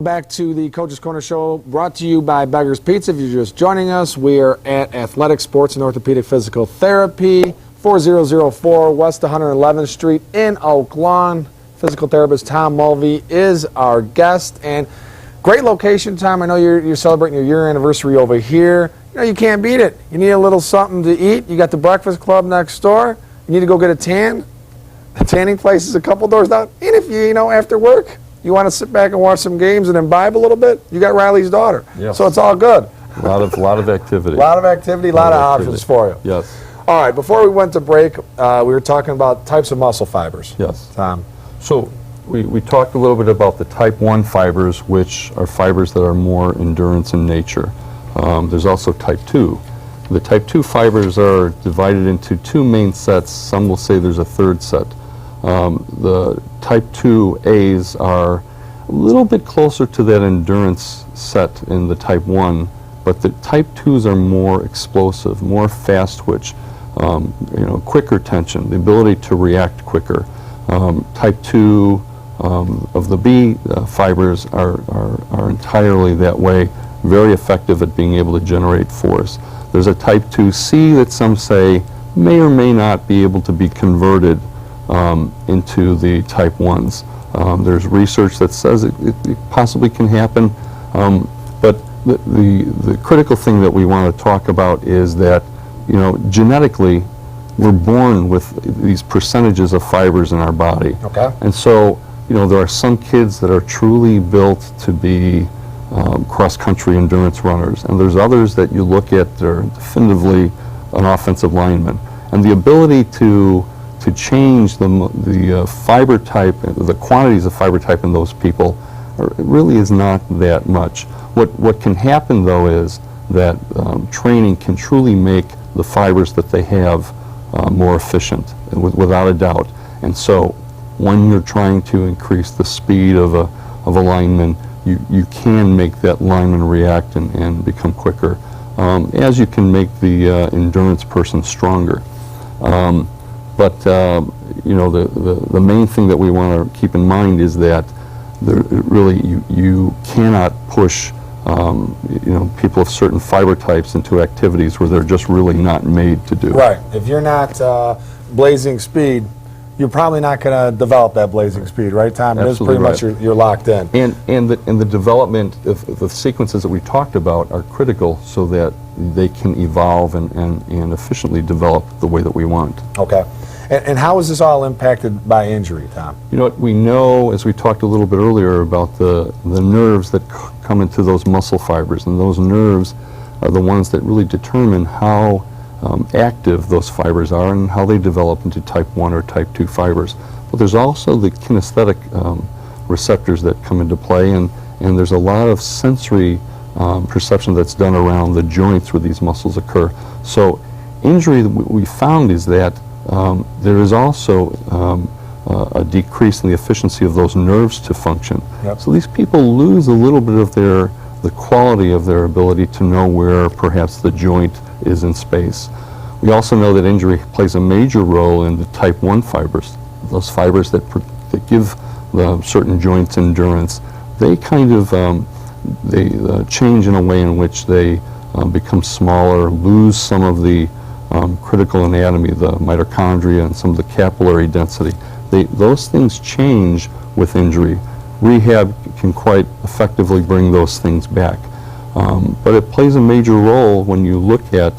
Back to the Coach's Corner Show, brought to you by Beggar's Pizza. If you're just joining us, we are at Athletex Sports and Orthopedic Physical Therapy, 4004 West 111th Street in Oak Lawn. Physical therapist Tom Mulvey is our guest, and great location, Tom. I know you're celebrating your year anniversary over here. You know, you can't beat it. You need a little something to eat. You got the Breakfast Club next door. You need to go get a tan. The tanning place is a couple doors down. And if you after work, you want to sit back and watch some games and imbibe a little bit, you got Riley's daughter. Yes. So it's all good. A lot of activity. A lot of activity, a lot of options for you. Yes. All right, before we went to break, we were talking about types of muscle fibers. Yes. Tom. So we talked a little bit about the type 1 fibers, which are fibers that are more endurance in nature. There's also type 2. The type 2 fibers are divided into two main sets. Some will say there's a third set. The type 2As are a little bit closer to that endurance set in the type 1, but the type 2s are more explosive, more fast twitch, quicker tension, the ability to react quicker. Type 2 of the B fibers are entirely that way, very effective at being able to generate force. There's a type 2C that some say may or may not be able to be converted into the type 1s. There's research that says it possibly can happen, but the critical thing that we want to talk about is that, genetically, we're born with these percentages of fibers in our body. Okay. And so, there are some kids that are truly built to be cross-country endurance runners, and there's others that you look at that are definitively an offensive lineman. And the ability to change the fiber type, the quantities of fiber type in those people, really is not that much. What can happen, though, is that training can truly make the fibers that they have more efficient, without a doubt. And so when you're trying to increase the speed of a lineman, you can make that lineman react and become quicker, as you can make the endurance person stronger. But the main thing that we want to keep in mind is that really you cannot push people of certain fiber types into activities where they're just really not made to do. Right. If you're not blazing speed, you're probably not going to develop that blazing speed, right, Tom? It is pretty much you're locked in. And the development of the sequences that we talked about are critical so that they can evolve and efficiently develop the way that we want. Okay. And how is this all impacted by injury, Tom? You know what, we know, as we talked a little bit earlier, about the nerves that come into those muscle fibers, and those nerves are the ones that really determine how active those fibers are and how they develop into type 1 or type 2 fibers. But there's also the kinesthetic receptors that come into play, and there's a lot of sensory perception that's done around the joints where these muscles occur. So injury, we found, is that there is also a decrease in the efficiency of those nerves to function. Yep. So these people lose a little bit of the quality of their ability to know where perhaps the joint is in space. We also know that injury plays a major role in the type 1 fibers, those fibers that give the certain joints endurance. They kind of change in a way in which they become smaller, lose some of the critical anatomy, the mitochondria and some of the capillary density. Those things change with injury. Rehab can quite effectively bring those things back. But it plays a major role when you look at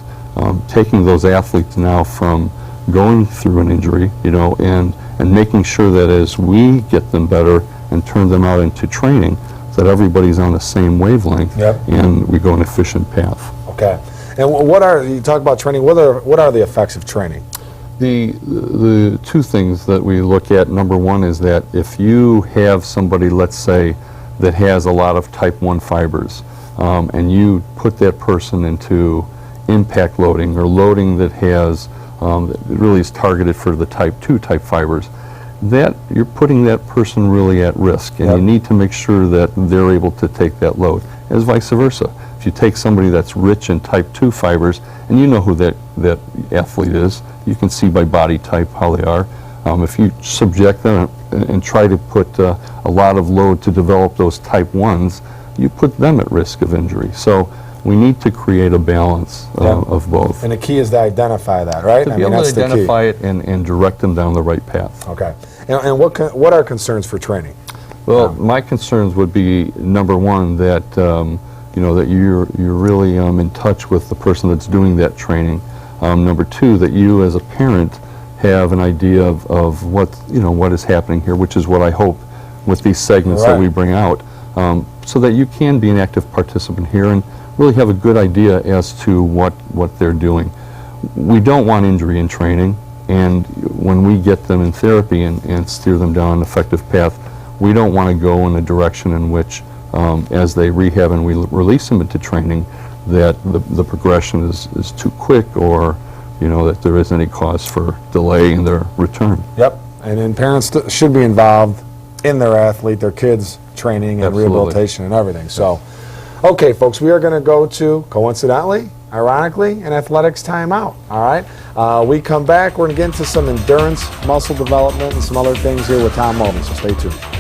taking those athletes now from going through an injury, and making sure that as we get them better and turn them out into training, that everybody's on the same wavelength. Yep. And we go an efficient path. Okay. And you talk about training, what are the effects of training? The two things that we look at, number one, is that if you have somebody, let's say, that has a lot of type 1 fibers, and you put that person into impact loading or loading that that really is targeted for the type 2 type fibers, that you're putting that person really at risk, and Yep. you need to make sure that they're able to take that load, as vice versa. If you take somebody that's rich in type 2 fibers, and you know who that athlete is, you can see by body type how they are. If you subject them and try to put a lot of load to develop those type 1s, you put them at risk of injury. So we need to create a balance of both. And the key is to identify that, right? To be able to identify it and direct them down the right path. Okay. And what are concerns for training? Well, my concerns would be, number one, that that you're really in touch with the person that's doing that training. Number two, that you as a parent have an idea of what is happening here, which is what I hope with these segments that we bring out, so that you can be an active participant here and really have a good idea as to what they're doing. We don't want injury in training, and when we get them in therapy and steer them down an effective path, we don't want to go in a direction in which, as they rehab and we release them into training, that the progression is too quick, or that there is any cause for delay in their return. Yep, and then parents should be involved in their athlete, their kids' training and rehabilitation and everything. So, okay, folks, we are going to go to, coincidentally, ironically, an athletics timeout. All right, we come back. We're going to get into some endurance, muscle development, and some other things here with Tom Mulvey. So stay tuned.